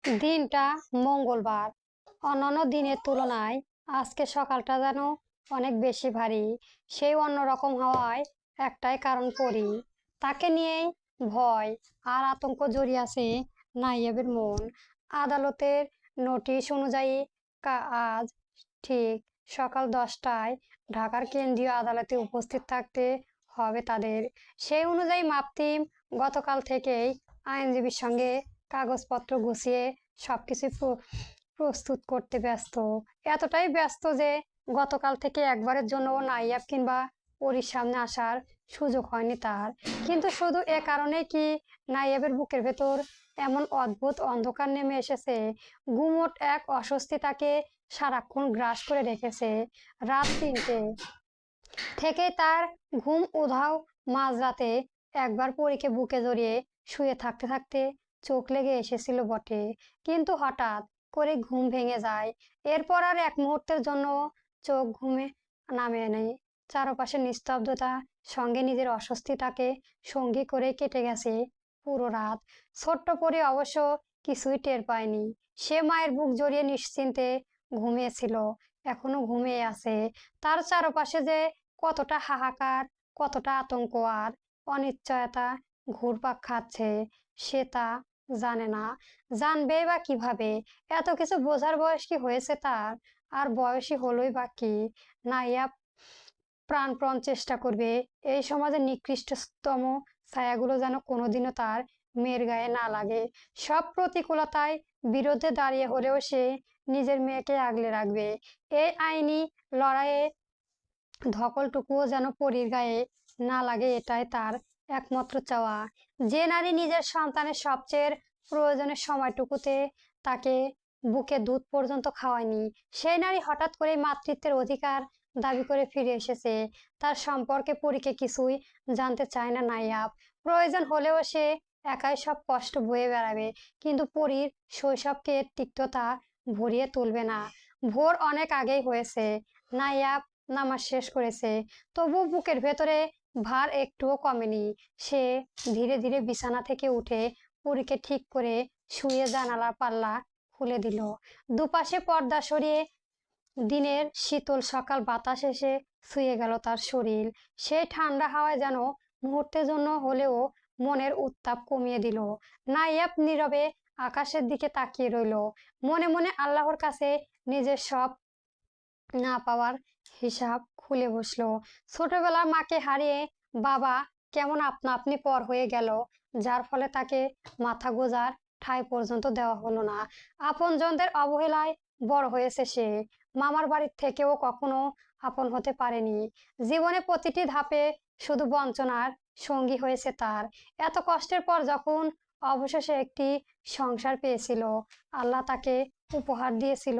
দিনটা মঙ্গলবার। অন্যান্য দিনের তুলনায় আজকে সকালটা যেন অনেক বেশি ভারী। সেই অন্যরকম হওয়ায় একটাই কারণ পরি। তাকে নিয়েই ভয় আর আতঙ্ক জড়িয়ে আছে নাইয়েবের মন। আদালতের নোটিশ অনুযায়ী আজ ঠিক সকাল 10টায় ঢাকার কেন্দ্রীয় আদালতে উপস্থিত থাকতে হবে তাদের। সেই অনুযায়ী মাপতিম গতকাল থেকেই আইনজীবীর সঙ্গে কাগজপত্র গুছিয়ে সবকিছু প্রস্তুত করতে ব্যস্ত। এতটাই ব্যস্ত যে গতকাল থেকে একবারের জন্য নাইয়াব কিংবা পরীর সামনে আসার সুযোগ হয়নি তার। কিন্তু শুধু এ কারণে কি নাইয়াবের বুকের ভেতর এমন অদ্ভুত অন্ধকার নেমে এসেছে? গুমোট এক অস্বস্তি তাকে সারাক্ষণ গ্রাস করে রেখেছে। রাত 3টে থেকেই তার ঘুম উধাও। মাঝরাতে একবার পরীকে বুকে জড়িয়ে শুয়ে থাকতে থাকতে চোখ লেগে এসেছিল বটে, কিন্তু হঠাৎ করে ঘুম ভেঙে যায়। এরপর আর এক মুহূর্তের জন্য চোখ ঘুমে নামে নেই। চারপাশে নিস্তব্ধতা, সঙ্গে নিজের অস্বস্তিটাকে সঙ্গী করে কেটে গেছে পুরো রাত। ছোট্ট পরী অবশ্য কিছুই টের পায়নি। সে মায়ের বুক জড়িয়ে নিশ্চিন্তে ঘুমিয়েছিল, এখনো ঘুমিয়ে আছে। তার চারপাশে যে কতটা হাহাকার, কতটা আতঙ্ক আর অনিশ্চয়তা ঘুরপাক খাচ্ছে সে তা জানে না। জানবে বা কিভাবে? এত কিছু বোঝার বয়স কি হয়েছে তার? আর বয়সী হলোই বা কি? নাইয়া প্রাণপণ চেষ্টা করবে এই সমাজের নিকৃষ্টতম ছায়াগুলো যেন কোনোদিনও তার মেয়ের গায়ে না লাগে। সব প্রতিকূলতায় বিরুদ্ধে দাঁড়িয়ে হলেও সে নিজের মেয়েকে আগলে রাখবে। এই আইনি লড়াইয়ে ধকলটুকুও যেন পরীর গায়ে না লাগে, এটাই তার একমাত্র চাওয়া। যে নারী নিজের সন্তানের সবচেয়ে প্রয়োজনের সময়টুকুতে তাকে বুকে দুধ পর্যন্ত খাওয়ায়নি, সেই নারী হঠাৎ করে মাতৃত্বের অধিকার দাবি করে ফিরে এসেছে। তার সম্পর্কে পরীকে কিছুই জানতে চায় না নাইয়াব। প্রয়োজন হলেও সে একাই সব কষ্ট বয়ে বেড়াবে, কিন্তু পরীর শৈশবকে তিক্ততা ভরিয়ে তুলবে না। ভোর অনেক আগেই হয়েছে। নাইয়াব নামাজ শেষ করেছে, তবু বুকের ভেতরে ভার একটুও কমেনি। সে ধীরে ধীরে বিছানা থেকে উঠে পরীকে ঠিক করে শুয়ে জানালার পাল্লা খুলে দিল। দুপাশে পর্দা সরিয়ে দিনের শীতল সকাল বাতাস এসে ছুঁয়ে গেল তার শরীর। সেই ঠান্ডা হাওয়ায় যেন মুহূর্তের জন্য হলেও মনের উত্তাপ কমিয়ে দিল। নাইয়াব নীরবে আকাশের দিকে তাকিয়ে রইল, মনে মনে আল্লাহর কাছে নিজের সব না পাওয়ার হিসাব খুলে বসলো। ছোটবেলার মাকে হারিয়ে বাবা কেমন আপনা আপনি পর হয়ে গেল, যার ফলে তাকে মাথা গোঁজার ঠাঁই পর্যন্ত দেওয়া হলো না। আপনজনদের অবহেলায় বড় হয়েছে সে। মামার বাড়ির থেকেও কখনো আপন হতে পারেনি। জীবনে প্রতিটি ধাপে শুধু বঞ্চনার সঙ্গী হয়েছে তার। এত কষ্টের পর যখন অবশেষে একটি সংসার পেয়েছিল, আল্লাহ তাকে উপহার দিয়েছিল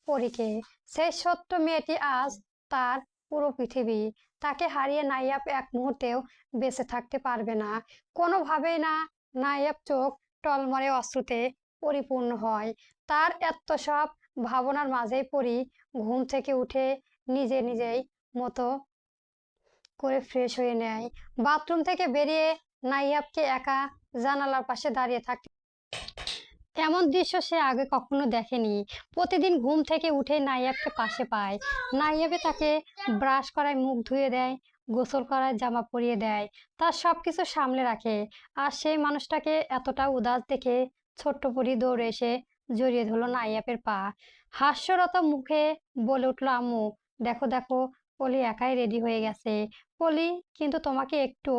পরীকে। সেই ছোট্ট মেয়েটি আজ তার পুরো পৃথিবী। তাকে হারিয়ে নাইয়াব এক মুহূর্তেও বেঁচে থাকতে পারবে না, কোনোভাবেই না। নাইয়াব চোখ টলমলে অশ্রুতে পরিপূর্ণ হয়। তার এত সব ভাবনার মাঝেই পড়ি ঘুম থেকে উঠে নিজে নিজেই মতো করে ফ্রেশ হয়ে নেয়। বাথরুম থেকে বেরিয়ে নাইয়াবকে একা জানালার পাশে দাঁড়িয়ে থাকতে এমন দৃশ্য সে আগে কখনো দেখেনি। প্রতিদিন ঘুম থেকে উঠে নাইয়াবকে পাশে পায়। নাইয়াবে তাকে ব্রাশ করায়, মুখ ধুয়ে দেয়, গোসল করায়, জামা পরিয়ে দেয়, তার সবকিছু সামলে রাখে। আর সেই মানুষটাকে এতটা উদাস দেখে ছোট্ট পরি দৌড়ে এসে জড়িয়ে ধরলো নাইয়াবের পা। হাস্যরত মুখে বলে উঠলো, আম্মু দেখো দেখো, পলি একাই রেডি হয়ে গেছে। পলি কিন্তু তোমাকে একটু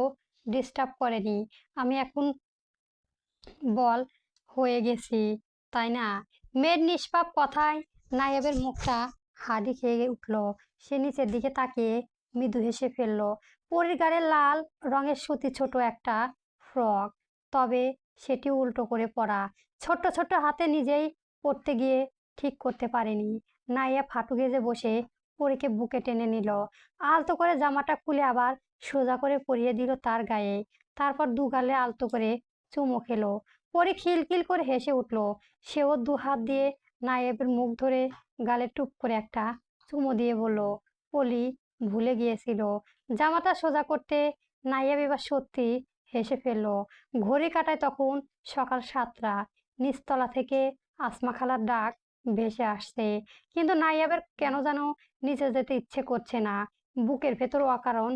ডিস্টার্ব করেনি? আমি এখন বল হয়ে গেছি, তাই না? মেয়ের নিষ্পাপ কথায় নায়েবের মুখটা হাদি খেয়ে উঠল। সে নিচের দিকে তাকিয়ে মৃদু হেসে ফেলল। পরীর গায়ে লাল রঙের সুতি ছোট একটা ফ্রক, তবে সেটি উল্টো করে পরা। ছোট্ট ছোট্ট হাতে নিজেই পরতে গিয়ে ঠিক করতে পারেনি। নাইয়া ফাটু গেজে বসে পরীকে বুকে টেনে নিল। আলতো করে জামাটা খুলে আবার সোজা করে পরিয়ে দিল তার গায়ে। তারপর দু গালে আলতো করে চুমু খেলো। পরে খিলখিল করে হেসে উঠল। সেও দু হাত দিয়ে নায়েবের মুখ ধরে গালে টুপ করে একটা চুমু দিয়ে বলল, পলি ভুলে গিয়েছিল। জামাটা সোজা করতে নায়েব এবার সত্যি হেসে ফেলল। ঘড়ি কাটায় তখন সকাল 7টা। নিচতলা থেকে আসমা খালার ডাক ভেসে আসছে। কিন্তু নাইয়াবের কেন যেন নিচে যেতে ইচ্ছে করছে না। বুকের ভেতর অকারণ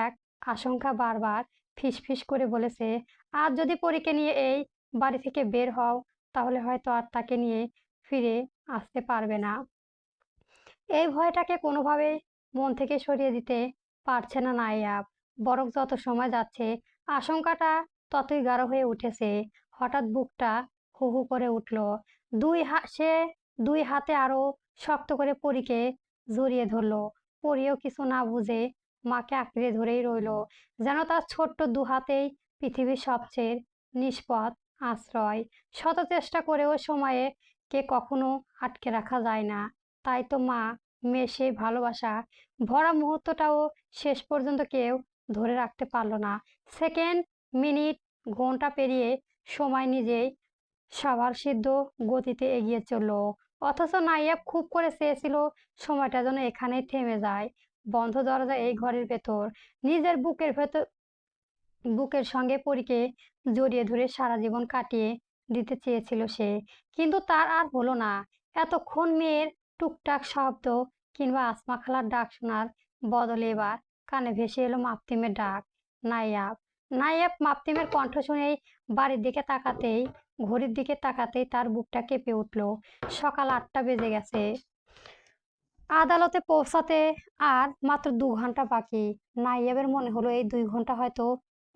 এক আশঙ্কা বারবার ফিসফিস করে বলেছে, আজ যদি পরীকে নিয়ে এই বাড়ি থেকে বের হও তাহলে হয়তো আর তাকে নিয়ে ফিরে আসতে পারবে না। এই ভয়টাকে কোনোভাবেই মন থেকে সরিয়ে দিতে পারছে না নাইয়াব। বরং যত সময় যাচ্ছে আশঙ্কাটা ততই গাঢ় হয়ে উঠেছে। হঠাৎ বুকটা হু হু করে উঠল। সে দুই হাতে আরো শক্ত করে পরীকে জড়িয়ে ধরলো। পরীও কিছু না বুঝে মাকে আঁকড়ে ধরেই রইল, যেন তার ছোট্ট দু হাতেই পৃথিবীর সবচেয়ে নিষ্পদ আশ্রয়। শত চেষ্টা করেও সময়ে কে কখনো আটকে রাখা যায় না। তাই তো মা মেয়ের সেই ভালোবাসা ভরা মুহূর্তটাও শেষ পর্যন্ত কেউ ধরে রাখতে পারলো না। সেকেন্ড, মিনিট, ঘন্টা পেরিয়ে সময় নিজেই সবার সিদ্ধ গতিতে এগিয়ে চলল। অথচ নাইয়াব খুব করে চেয়েছিল সময়টা যেন এখানেই থেমে যায়। বন্ধ দরজা এই ঘরের ভেতর নিজের বুকের সঙ্গে পরীকে জড়িয়ে ধরে সারা জীবন কাটিয়ে দিতে চেয়েছিল সে। কিন্তু তার আর হলো না। এতক্ষণ মেয়ের টুকটাক শব্দ কিংবা আসমা খালার ডাক শোনার বদলে এবার কানে ভেসে এলো মাপতিমের ডাক। নাইয়াব। নাইয়াব মাপতিমের কণ্ঠ শুনেই বাড়ির দিকে তাকাতেই, ঘড়ির দিকে তাকাতেই তার বুকটা কেঁপে উঠল। সকাল 8টা বেজে গেছে। আদালতে পৌঁছাতে আর মাত্র 2 ঘন্টা বাকি। নাইয়াবের মনে হলো এই 2 ঘন্টা হয়তো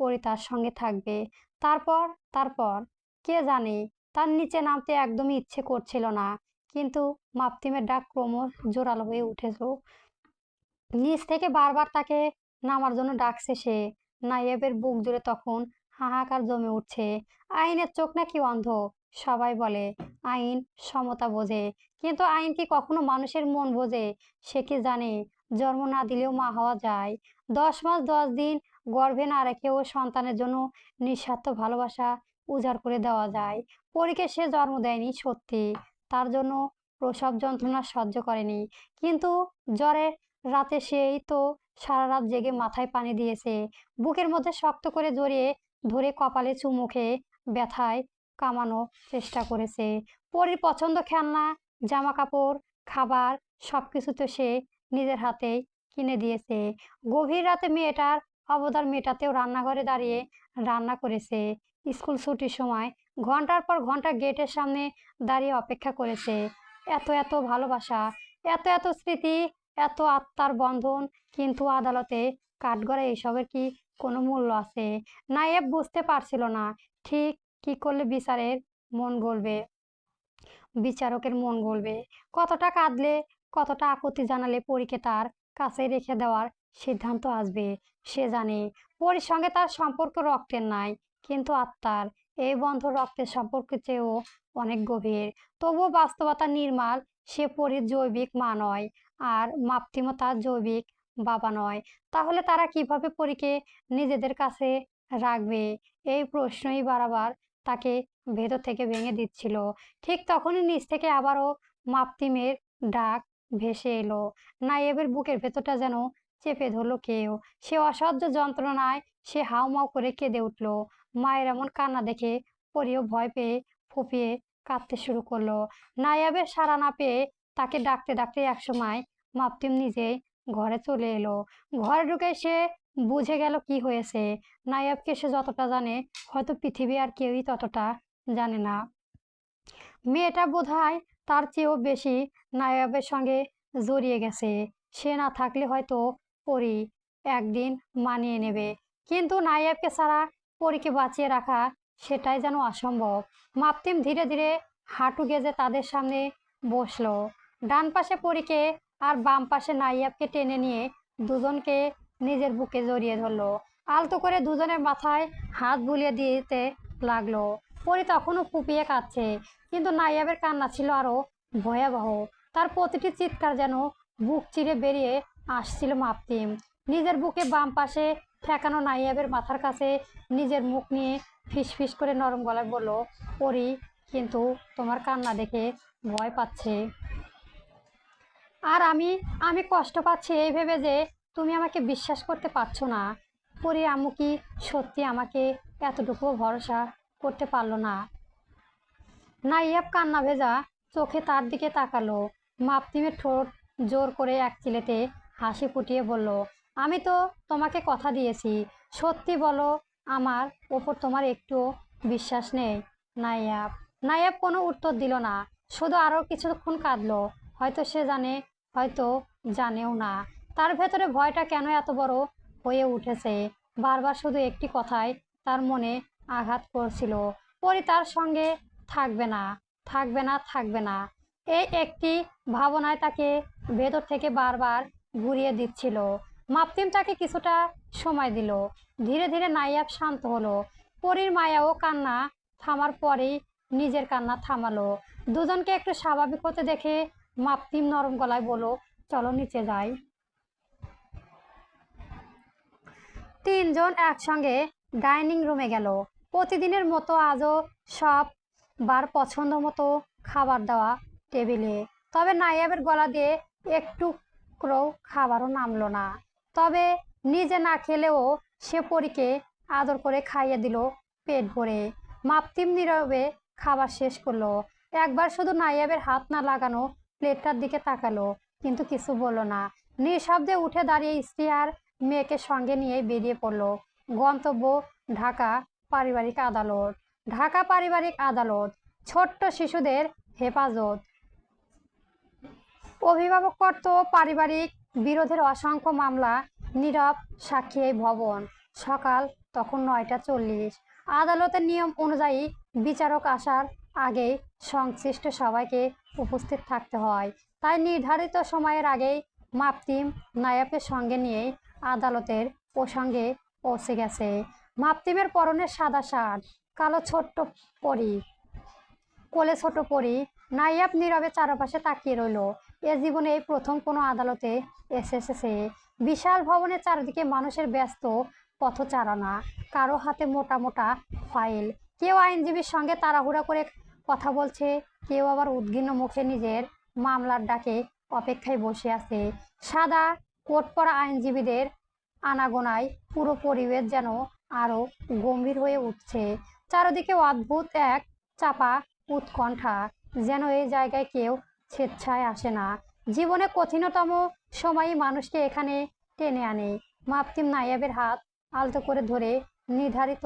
পরি তার সঙ্গে থাকবে। তারপর তারপর কে জানে। তার নিচে নামতে একদমই ইচ্ছে করছিল না। কিন্তু মাপতিমের ডাক ক্রমশ জোরালো হয়ে উঠেছিল। নিচ থেকে বারবার তাকে নামার জন্য ডাকছে সে। নাইয়াবের বুক জুড়ে তখন হাহাকার জমে উঠছে। আইনের চোখ নাকি অন্ধ? সবাই বলে আইন সমতা বোঝে, কিন্তু আইন কি কখনো মানুষের মন বোঝে? সে কি জানে জন্ম না দিলেও মা হওয়া যায়? 10 মাস 10 দিন গর্ভে না রেখেও সন্তানের জন্য নিঃস্বার্থ ভালোবাসা উজাড় করে দেওয়া যায়। পরীকে সে জন্ম দেয়নি সত্যি, তার জন্য প্রসব যন্ত্রণা সহ্য করেনি, কিন্তু জ্বরে রাতে সেই তো সারা রাত জেগে মাথায় পানি দিয়েছে। বুকের মধ্যে শক্ত করে জড়িয়ে ধরে কপালে চুমু খেয়ে ব্যথায় কামানোর চেষ্টা করেছে। পরীর পছন্দ খেলনা, জামা কাপড়, খাবার সবকিছু তো সে নিজের হাতেই কিনে দিয়েছে। গভীর রাতে মেয়েটার অবদান মেটাতেও রান্নাঘরে দাঁড়িয়ে রান্না করেছে। স্কুল ছুটির সময় ঘন্টার পর ঘন্টা গেটের সামনে দাঁড়িয়ে অপেক্ষা করেছে। এত এত ভালোবাসা, এত এত স্মৃতি, এত আত্মার বন্ধন, কিন্তু আদালতে কাঠগড়ায় এসবের কি কোনো মূল্য আছে? নায়েব বুঝতে পারছিল না ঠিক কি করলে বিচারকের মন গলবে, কতটা কাঁদলে, কতটা আকুতি জানালে পরীকে তার কাছে রেখে দেওয়ার সিদ্ধান্ত আসবে। সে জানে পরীর সঙ্গে তার সম্পর্ক রক্তের নাই, কিন্তু আত্মার। এই বন্ধন রক্তের সম্পর্কের চেয়েও অনেক গভীর। তবুও বাস্তবতা নির্মাল। সে পরীর জৈবিক মা নয়, আর মাপতিমও তার জৈবিক বাবা নয়। তাহলে তারা কিভাবে পরীকে নিজেদের কাছে রাখবে? এই প্রশ্নই বারবার তাকে ভেতর থেকে ভেঙে দিচ্ছিল। ঠিক তখনই নিচ থেকে আবারও মাপতিমের ডাক ভেসে এলো। নায়েবের বুকের ভেতরটা যেন চেপে ধরলো কেউ। সে অসহ্য যন্ত্রণায় সে হাউমাউ করে কেঁদে উঠল। মায়ের এমন কান্না দেখে পরিও ভয় পেয়ে ফুপিয়ে কাঁদতে শুরু করলো। নায়েবের সাড়া না পেয়ে তাকে ডাকতে ডাকতে একসময় মাপতিম নিজেই ঘরে চলে এলো। ঘরে ঢুকে সে বুঝে গেল কি হয়েছে। নায়েবকে সে যতটা জানে হয়তো পৃথিবী আর কেউই ততটা জানে না। মেয়েটা বোধহয় তার চেয়েও বেশি নায়েবের সঙ্গে জড়িয়ে গেছে। সে না থাকলে হয়তো পরি একদিন মানিয়ে নেবে, কিন্তু নায়েবকে ছাড়া পরীকে বাঁচিয়ে রাখা সেটাই যেন অসম্ভব। মাপতিম ধীরে ধীরে হাঁটু গেজে তাদের সামনে বসলো। ডান পাশে পরীকে আর বাম পাশে নায়েবকে টেনে নিয়ে দুজনকে নিজের বুকে জড়িয়ে ধরলো। আলতো করে দুজনের মাথায় হাত বুলিয়ে দিতে লাগলো। পরি তখনও ফুপিয়ে কাঁদছে, কিন্তু নাইয়াবের কান্না ছিল আরো ভয়াবহ। তার প্রতিটি চিৎকার যেন বুক চিরে বেরিয়ে আসছিল। মাপতিম নিজের বুকে বাম পাশে ঠেকানো নাইয়াবের মাথার কাছে নিজের মুখ নিয়ে ফিসফিস করে নরম গলায় বলল, পরি কিন্তু তোমার কান্না দেখে ভয় পাচ্ছে। আর আমি আমি কষ্ট পাচ্ছি এই ভেবে যে তুমি আমাকে বিশ্বাস করতে পারছো না। পরি আম্মু কি সত্যি আমাকে এতটুকু ভরসা করতে পারলো না? নাইয়াব কান্না ভেজা চোখে তার দিকে তাকালো। মাপতিমের ঠোঁট জোর করে এক চিলেতে হাসি ফুটিয়ে বলল, আমি তো তোমাকে কথা দিয়েছি, সত্যি বলো, আমার ওপর তোমার একটুও বিশ্বাস নেই? নাইয়াব নাইয়াব কোনো উত্তর দিল না, শুধু আরো কিছুক্ষণ কাঁদলো। হয়তো সে জানে, হয়তো জানেও না তার ভেতরে ভয়টা কেন এত বড় হয়ে উঠেছে। বারবার শুধু একটি কথাই তার মনে আঘাত করছিল, পরি তার সঙ্গে থাকবে না, থাকবে না, থাকবে না। এই একটি ভাবনায় তাকে ভেতর থেকে বারবার ঘুরিয়ে দিচ্ছিল। মাপতিম তাকে কিছুটা সময় দিল। ধীরে ধীরে নাইয়াব শান্ত হলো। পরীর মায়াও কান্না থামার পরেই নিজের কান্না থামালো। দুজনকে একটু স্বাভাবিক হতে দেখে মাপতিম নরম গলায় বলল, চলো নিচে যাই। তিনজন একসঙ্গে ডাইনিং রুমে গেল। প্রতিদিনের মতো আজও সব বার পছন্দ মতো খাবার দেওয়া টেবিলে। তবে নাইয়াবের গলা দিয়ে একটুকরো খাবারও নামলো না। তবে নিজে না খেলেও সে পরীকে আদর করে খাইয়ে দিল পেট ভরে। মাপতিম নীরবে খাবার শেষ করলো। একবার শুধু নাইয়াবের হাত না লাগানো প্লেটটার দিকে তাকালো, কিন্তু কিছু বলল না। নিঃশব্দে উঠে দাঁড়িয়ে স্ত্রী আর মেয়েকে সঙ্গে নিয়ে বেরিয়ে পড়লো। গন্তব্য ঢাকা পারিবারিক আদালত। ঢাকা পারিবারিক আদালত, ছোট্ট শিশুদের হেফাজত, অভিভাবক কর্ত পারিবারিক বিরোধের অসংখ্য মামলা, নীরব সাক্ষী এই ভবন। সকাল তখন 9টা 40। আদালতের নিয়ম অনুযায়ী বিচারক আসার আগেই সংশ্লিষ্ট সবাইকে উপস্থিত থাকতে হয়। তাই নির্ধারিত সময়ের আগেই মাপতিম নায়াবের সঙ্গে নিয়ে আদালতের প্রসঙ্গে পৌঁছে গেছে। মাপতিমের পরনে সাদা শার্ট, কালো ছোট্ট পরি, কোলে ছোট পরি। নাইয়াব নীরবে চারপাশে তাকিয়ে রইল। এ জীবনে এই প্রথম কোনো আদালতে এসেছে। বিশাল ভবনের চারিদিকে মানুষের ব্যস্ত পথচারণা, কারো হাতে মোটা মোটা ফাইল, কেউ আইনজীবীর সঙ্গে তাড়াহুড়া করে কথা বলছে, কেউ আবার উদ্বিগ্ন মুখে নিজের মামলার ডাকে অপেক্ষায় বসে আছে। সাদা কোট পরা আইনজীবীদের আনাগোনায় পুরো পরিবেশ যেন আরো গম্ভীর হয়ে উঠছে। চারদিকে অদ্ভুত এক চাপা উৎকণ্ঠা, যেন এই জায়গায় কেউ স্বেচ্ছায় আসে না, জীবনে কঠিনতম সময়ই মানুষকে এখানে টেনে আনে। মাপতিম নাইয়াবের হাত আলতো করে ধরে নির্ধারিত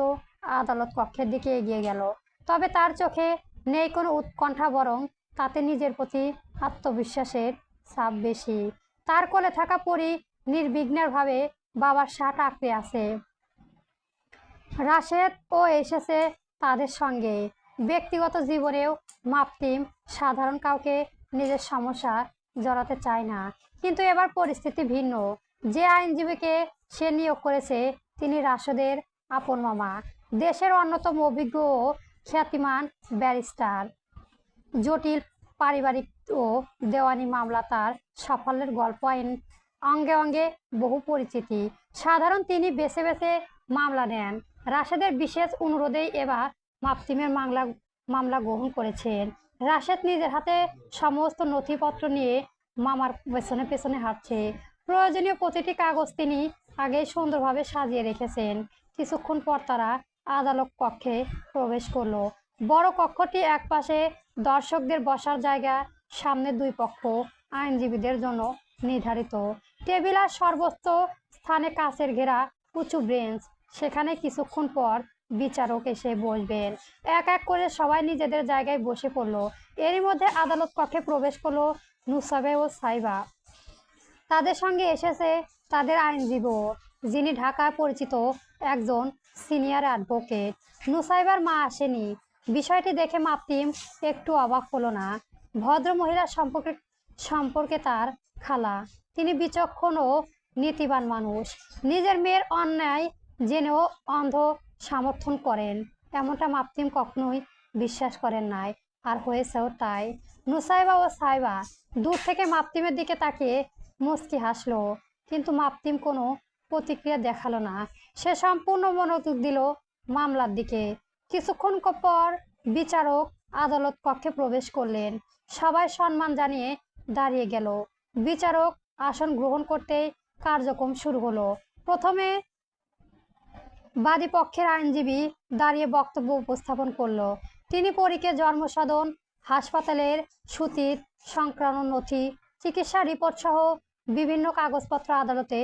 আদালত কক্ষের দিকে এগিয়ে গেল। তবে তার চোখে নেই কোনো উৎকণ্ঠা, বরং তাতে নিজের প্রতি আত্মবিশ্বাসের ছাপ বেশি। তার কোলে থাকা পরি নির্বিঘ্নের ভাবে বাবার শার্ট আঁকড়ে আছে। রাশেদ ও এসেছে তাদের সঙ্গে। ব্যক্তিগত জীবনেও মাপতিম সাধারণ কাউকে নিজের সমস্যা জড়াতে চায় না, কিন্তু এবার পরিস্থিতি ভিন্ন। যে আইনজীবীকে সে নিয়োগ করেছে তিনি রাশেদের আপন মামা, দেশের অন্যতম অভিজ্ঞ ও খ্যাতিমান ব্যারিস্টার। জটিল পারিবারিক ও দেওয়ানি মামলা তার সাফল্যের গল্প, আইন অঙ্গে অঙ্গে বহু পরিচিতি। সাধারণ তিনি বেছে বেছে মামলা নেন। রাশেদের বিশেষ অনুরোধেই এবার মাপতিমের মামলা গ্রহণ করেছেন। রাশেদ নিজের হাতে সমস্ত নথিপত্র নিয়ে মামার পেছনে পেছনে হাঁটছে। প্রয়োজনীয় প্রতিটি কাগজ তিনি আগেই সুন্দরভাবে সাজিয়ে রেখেছেন। কিছুক্ষণ পর তারা আদালত কক্ষে প্রবেশ করলো। বড় কক্ষটি একপাশে দর্শকদের বসার জায়গা, সামনে দুই পক্ষ আইনজীবীদের জন্য নির্ধারিত। টেবিল আর সর্বোচ্চ স্থানে কাচের ঘেরা উঁচু বেঞ্চ, সেখানে কিছুক্ষণ পর বিচারক এসে বসবেন। এক এক করে সবাই নিজেদের জায়গায় বসে পড়লো। এরই মধ্যে আদালত কক্ষে প্রবেশ করলো নুসাইবা ও সাইবা। তাদের সঙ্গে এসেছে তাদের আইনজীবী, যিনি ঢাকায় পরিচিত একজন সিনিয়র অ্যাডভোকেট। নুসাইবার মা আসেনি। বিষয়টি দেখে মাপতিম একটু অবাক হলো না। ভদ্র মহিলার সম্পর্কে তার খালা, তিনি বিচক্ষণ ও নীতিবান মানুষ। নিজের মেয়ের অন্যায় জেনেও অন্ধ সমর্থন করেন, এমনটা মাপতিম কখনোই বিশ্বাস করেন নাই, আর হয়েছেও তাই। নুসাইবা ও সাইবা দূর থেকে মাপতিমের দিকে তাকিয়ে মুচকি হাসলো, কিন্তু মাপতিম কোনো প্রতিক্রিয়া দেখালো না। সে সম্পূর্ণ মনোযোগ দিল মামলার দিকে। কিছুক্ষণ পর বিচারক আদালত কক্ষে প্রবেশ করলেন। সবাই সম্মান জানিয়ে দাঁড়িয়ে গেল। বিচারক আসন গ্রহণ করতেই কার্যক্রম শুরু হলো। প্রথমে বাদী পক্ষের আইনজীবী দাঁড়িয়ে বক্তব্য উপস্থাপন করলো। তিনি পরীকে জন্মসাধন, হাসপাতালের সূচির সংক্রান্ত নথি, চিকিৎসা রিপোর্ট সহ বিভিন্ন কাগজপত্র আদালতে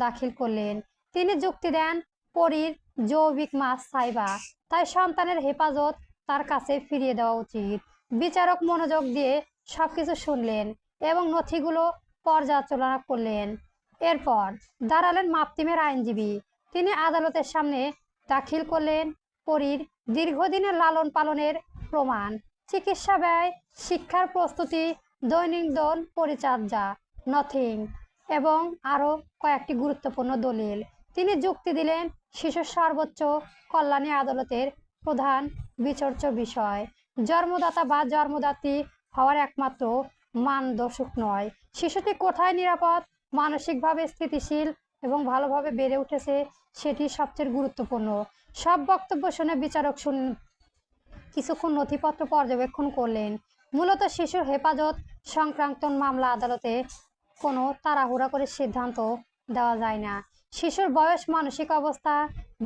দাখিল করলেন। তিনি যুক্তি দেন, পরীর যৌবিক মা সাইবা, তাই সন্তানের হেফাজত তার কাছে ফিরিয়ে দেওয়া উচিত। বিচারক মনোযোগ দিয়ে সবকিছু শুনলেন এবং নথিগুলো পর্যালোচনা করলেন। এরপর দাঁড়ালেন মাপতিমের আইনজীবী। তিনি আদালতের সামনে দাখিল করলেন পরীর দীর্ঘদিনের লালন পালনের প্রমাণ, চিকিৎসা ব্যয়, শিক্ষার প্রস্তুতি, দৈনন্দিন পরিচর্যা, নথিং এবং আরও কয়েকটি গুরুত্বপূর্ণ দলিল। তিনি যুক্তি দিলেন, শিশুর সর্বোচ্চ কল্যাণে আদালতের প্রধান বিচার্য বিষয়। জন্মদাতা বা জন্মদাত্রী হওয়ার একমাত্র মানদণ্ড নয়, শিশুটি কোথায় নিরাপদ, মানসিকভাবে স্থিতিশীল এবং ভালোভাবে বেড়ে উঠেছে সেটি সবচেয়ে গুরুত্বপূর্ণ। সব বক্তব্য শুনে বিচারক কিছুক্ষণ নথিপত্র পর্যবেক্ষণ করলেন। মূলত শিশুর হেফাজত সংক্রান্ত মামলা আদালতে কোনো তাড়াহুড়া করে সিদ্ধান্ত দেওয়া যায় না। শিশুর বয়স, মানসিক অবস্থা,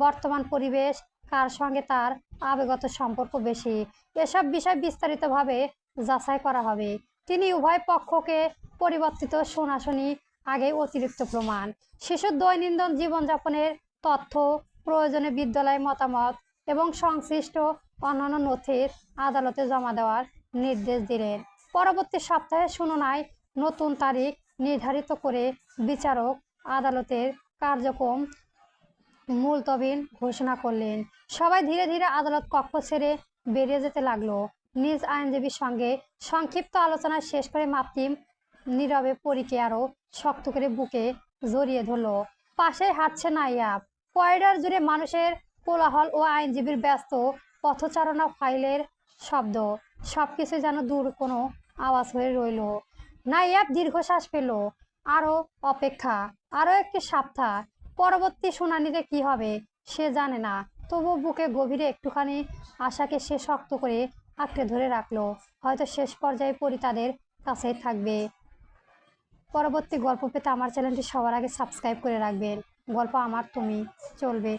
বর্তমান পরিবেশ, কার সঙ্গে তার আবেগগত সম্পর্ক বেশি, এসব বিষয় বিস্তারিতভাবে যাচাই করা হবে। তিনি উভয় পক্ষকে পরিবর্তিত শোনাশুনি আগে অতিরিক্ত প্রমাণ, শিশুর দৈনন্দিন জীবনযাপনের তথ্য, প্রয়োজনে বিদ্যালয় মতামত এবং সংশ্লিষ্ট অন্যান্য নথির আদালতে জমা দেওয়ার নির্দেশ দিলেন। পরবর্তী সপ্তাহে শুনানির নতুন তারিখ নির্ধারিত করে বিচারক আদালতের কার্যক্রম মুলতবি ঘোষণা করলেন। সবাই ধীরে ধীরে আদালত কক্ষ ছেড়ে বেরিয়ে যেতে লাগলো। নিজ আইনজীবীর সঙ্গে সংক্ষিপ্ত আলোচনা শেষ করে মাপতিম নীরবে পরীকে আরো শক্ত করে বুকে জড়িয়ে ধরলো। পাশে হাঁটছে নাইয়াব। করিডর জুড়ে মানুষের কোলাহল ও আইনজীবীর ব্যস্ত পথচারণা, ফাইলের শব্দ, সবকিছু যেন দূর কোনো আওয়াজ হয়ে রইল। নাইয়াব দীর্ঘশ্বাস পেল। আরো অপেক্ষা, আরো একটি সপ্তাহ। পরবর্তী শুনানিতে কি হবে সে জানে না, তবু বুকে গভীরে একটুখানি আশাকে সে শক্ত করে আঁকড়ে ধরে রাখলো। হয়তো শেষ পর্যায়ে পরী তাদের কাছেই থাকবে। পরবর্তী গল্প পেতে আমার চ্যানেলটি সবার আগে সাবস্ক্রাইব করে রাখবেন। গল্প আমার তুমি চলবে।